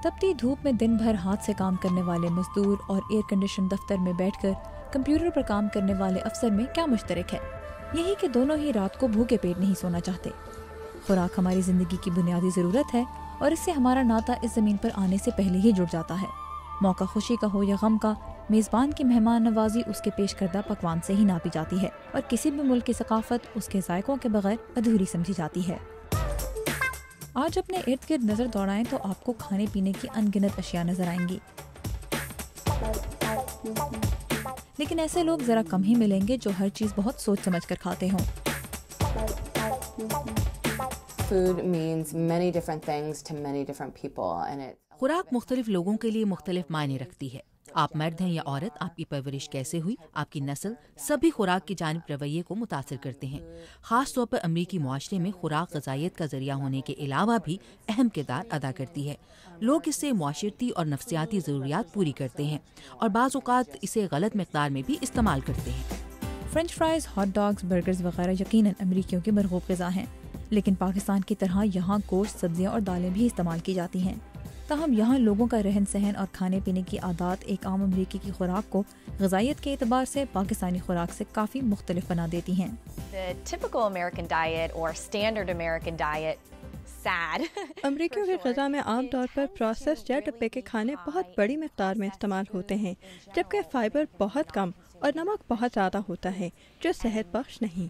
تپتی دھوپ میں دن بھر ہاتھ سے کام کرنے والے مزدور اور ایئر کنڈیشن دفتر میں بیٹھ کر کمپیوٹر پر کام کرنے والے افسر میں کیا مشترک ہے؟ یہی کہ دونوں ہی رات کو بھوکے پیٹ نہیں سونا چاہتے۔ خوراک ہماری زندگی کی بنیادی ضرورت ہے اور اس سے ہمارا ناطہ اس زمین پر آنے سے پہلے ہی جڑ جاتا ہے۔ موقع خوشی کا ہو یا غم کا، میزبان کی مہمان نوازی اس کے پیش کردہ پکوان سے ہی ناپی جاتی ہے اور کسی بھی ملک کی ثقافت اس کے ذائقوں کے بغیر ادھوری سمجھی جاتی ہے۔ آج اپنے ارد گرد نظر دوڑائیں تو آپ کو کھانے پینے کی ان گنت اشیاء نظر آئیں گی، لیکن ایسے لوگ ذرا کم ہی ملیں گے جو ہر چیز بہت سوچ سمجھ کر کھاتے ہوں۔ Food means many different things to many different people, and خوراک مختلف لوگوں کے لیے مختلف معنی رکھتی ہے۔ آپ مرد ہیں یا عورت، آپ کی پرورش کیسے ہوئی، آپ کی نسل، سبھی خوراک کی جانب رویے کو متاثر کرتے ہیں۔ خاص طور پر امریکی معاشرے میں خوراک غذائیت کا ذریعہ ہونے کے علاوہ بھی اہم کردار ادا کرتی ہے۔ لوگ اس سے معاشرتی اور نفسیاتی ضروریات پوری کرتے ہیں اور بعض اوقات اسے غلط مقدار میں بھی استعمال کرتے ہیں۔ French fries, hot dogs, burgers وغیرہ یقیناً امریکیوں کی مرغوب غذا ہیں، لیکن پاکستان کی طرح یہاں گوشت، سبزیاں اور دالیں بھی استعمال کی جاتی ہیں۔ تاہم یہاں لوگوں کا رہن سہن اور کھانے پینے کی عادات ایک عام امریکی کی خوراک کو غذائیت کے اعتبار سے پاکستانی خوراک سے کافی مختلف بنا دیتی ہیں۔ The typical American diet or standard American diet, sad. امریکیوں کی غذا میں عام طور پر پروسیسڈ یا ڈبے کے کھانے بہت بڑی مقدار میں استعمال ہوتے ہیں، جبکہ فائبر بہت کم اور نمک بہت زیادہ ہوتا ہے جو صحت بخش نہیں۔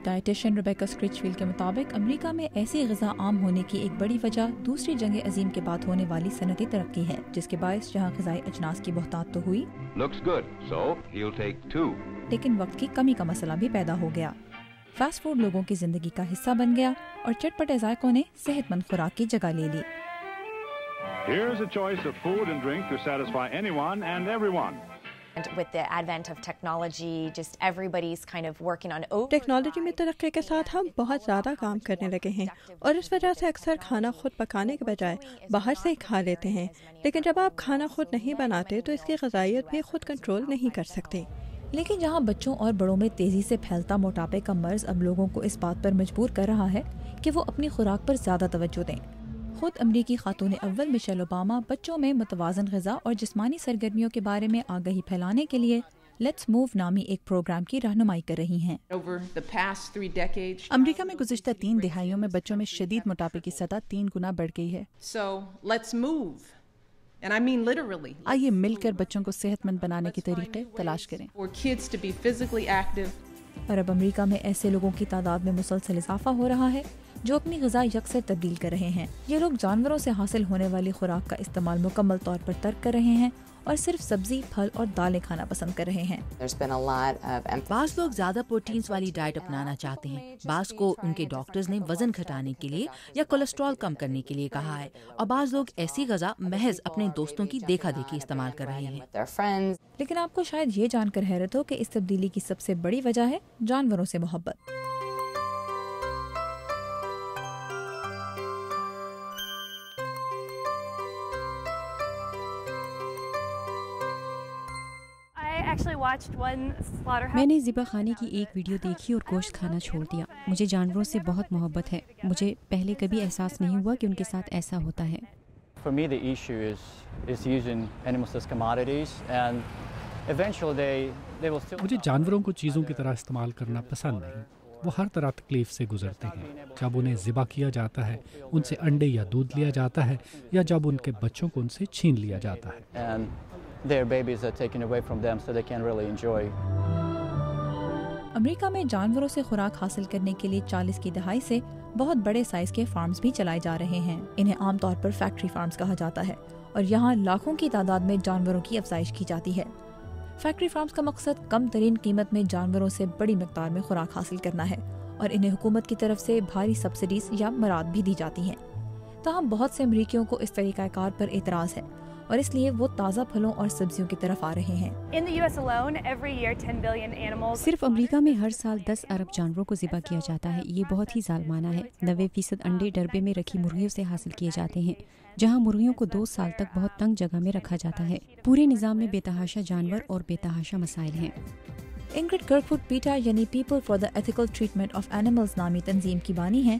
ڈائٹیشین ریبیکا اسکریچفیلڈ کے مطابق امریکہ میں ایسی غذا عام ہونے کی ایک بڑی وجہ دوسری جنگ عظیم کے بعد ہونے والی صنعتی ترقی ہے، جس کے باعث جہاں غذائی اجناس کی بہتات تو ہوئی، لیکن وقت کی کمی کا مسئلہ بھی پیدا ہو گیا۔ فاسٹ فوڈ لوگوں کی زندگی کا حصہ بن گیا اور چٹپٹے ذائقوں نے صحت مند خوراک کی جگہ لے لی۔ Here's a choice of food and drink to satisfy anyone and everyone. And with the advent of technology, just everybody's kind of working on technology میں ترقی کے ساتھ ہم بہت زیادہ کام کرنے لگے ہیں اور اس وجہ سے اکثر کھانا خود پکانے کے بجائے باہر سے ہی کھا لیتے ہیں، لیکن جب آپ کھانا خود نہیں بناتے تو اس کی غذائیت بھی خود کنٹرول نہیں کر سکتے۔ لیکن جہاں بچوں اور بڑوں میں تیزی سے پھیلتا موٹاپے کا مرض اب لوگوں کو اس بات پر مجبور کر رہا ہے کہ وہ اپنی خوراک پر زیادہ توجہ دیں۔ خود امریکی خاتون اول مشیل اوباما بچوں میں متوازن غذا اور جسمانی سرگرمیوں کے بارے میں آگاہی پھیلانے کے لیے لیٹس موو نامی ایک پروگرام کی رہنمائی کر رہی ہیں۔ امریکہ میں گزشتہ 3 دہائیوں میں بچوں میں شدید موٹاپے کی سطح 3 گنا بڑھ گئی ہے۔ آئیے مل کر بچوں کو صحت مند بنانے کے طریقے تلاش کریں۔ اور اب امریکہ میں ایسے لوگوں کی تعداد میں مسلسل اضافہ ہو رہا ہے جو اپنی غذا یکسر تبدیل کر رہے ہیں۔ یہ لوگ جانوروں سے حاصل ہونے والی خوراک کا استعمال مکمل طور پر ترک کر رہے ہیں اور صرف سبزی، پھل اور دالیں کھانا پسند کر رہے ہیں۔ بعض لوگ زیادہ پروٹینز والی ڈائٹ اپنانا چاہتے ہیں، بعض کو ان کے ڈاکٹرز نے وزن گھٹانے کے لیے یا کولیسٹرول کم کرنے کے لیے کہا ہے، اور بعض لوگ ایسی غذا محض اپنے دوستوں کی دیکھا دیکھی استعمال کر رہے ہیں۔ لیکن آپ کو شاید یہ جان کر حیرت ہو کہ اس تبدیلی کی سب سے بڑی وجہ ہے جانوروں سے محبت۔ میں نے ذبح خانے کی ایک ویڈیو دیکھی اور گوشت کھانا چھوڑ دیا۔ مجھے جانوروں سے بہت محبت ہے، مجھے پہلے کبھی احساس نہیں ہوا کہ ان کے ساتھ ایسا ہوتا ہے۔ مجھے جانوروں کو چیزوں کی طرح استعمال کرنا پسند نہیں۔ وہ ہر طرح تکلیف سے گزرتے ہیں، جب انہیں ذبح کیا جاتا ہے، ان سے انڈے یا دودھ لیا جاتا ہے، یا جب ان کے بچوں کو ان سے چھین لیا جاتا ہے۔ امریکہ میں جانوروں سے خوراک حاصل کرنے کے لیے 40 کی دہائی سے بہت بڑے سائز کے فارمز بھی چلائے جا رہے ہیں۔ انہیں عام طور پر فیکٹری فارمز کہا جاتا ہے اور یہاں لاکھوں کی تعداد میں جانوروں کی افزائش کی جاتی ہے۔ فیکٹری فارمز کا مقصد کم ترین قیمت میں جانوروں سے بڑی مقدار میں خوراک حاصل کرنا ہے اور انہیں حکومت کی طرف سے بھاری سبسڈیز یا مراد بھی دی جاتی ہیں۔ تاہم بہت سے امریکیوں کو اس طریقہ کار پر اعتراض ہے اور اس لیے وہ تازہ پھلوں اور سبزیوں کی طرف آ رہے ہیں۔ صرف امریکہ میں ہر سال 10 ارب جانوروں کو ذبح کیا جاتا ہے۔ یہ بہت ہی ظالمانہ ہے۔ 90% انڈے ڈربے میں رکھی مرغیوں سے حاصل کیے جاتے ہیں، جہاں مرغیوں کو 2 سال تک بہت تنگ جگہ میں رکھا جاتا ہے۔ پورے نظام میں بے تحاشا جانور اور بے تحاشا مسائل ہیں۔ انگرڈ کرکفورڈ پیٹا یعنی people for the ethical treatment of animals نامی تنظیم کی بانی ہیں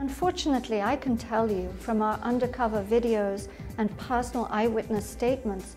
Unfortunately, I can tell you from our undercover videos and personal eyewitness statements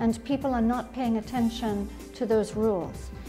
And people are not paying attention to those rules.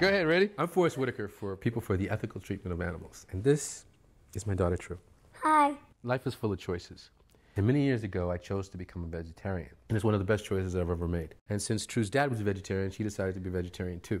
Go ahead, ready? I'm Forrest Whitaker for People for the Ethical Treatment of Animals, and this is my daughter True. Hi. Life is full of choices. And many years ago, I chose to become a vegetarian, and it's one of the best choices I've ever made. And since True's dad was a vegetarian, she decided to be a vegetarian too.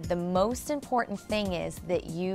The most important thing is that you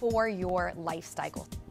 for your lifestyle.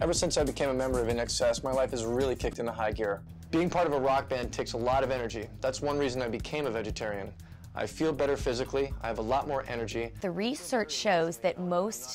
Ever since I became a member of InXS, my life has really kicked into high gear. Being part of a rock band takes a lot of energy. That's one reason I became a vegetarian. I feel better physically. I have a lot more energy. The research shows that most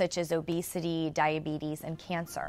such as obesity, diabetes and cancer.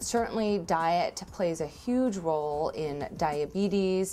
Certainly diet plays a huge role in diabetes.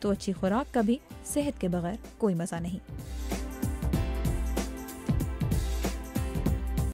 تو اچھی خوراک کا بھی صحت کے بغیر کوئی مزہ نہیں۔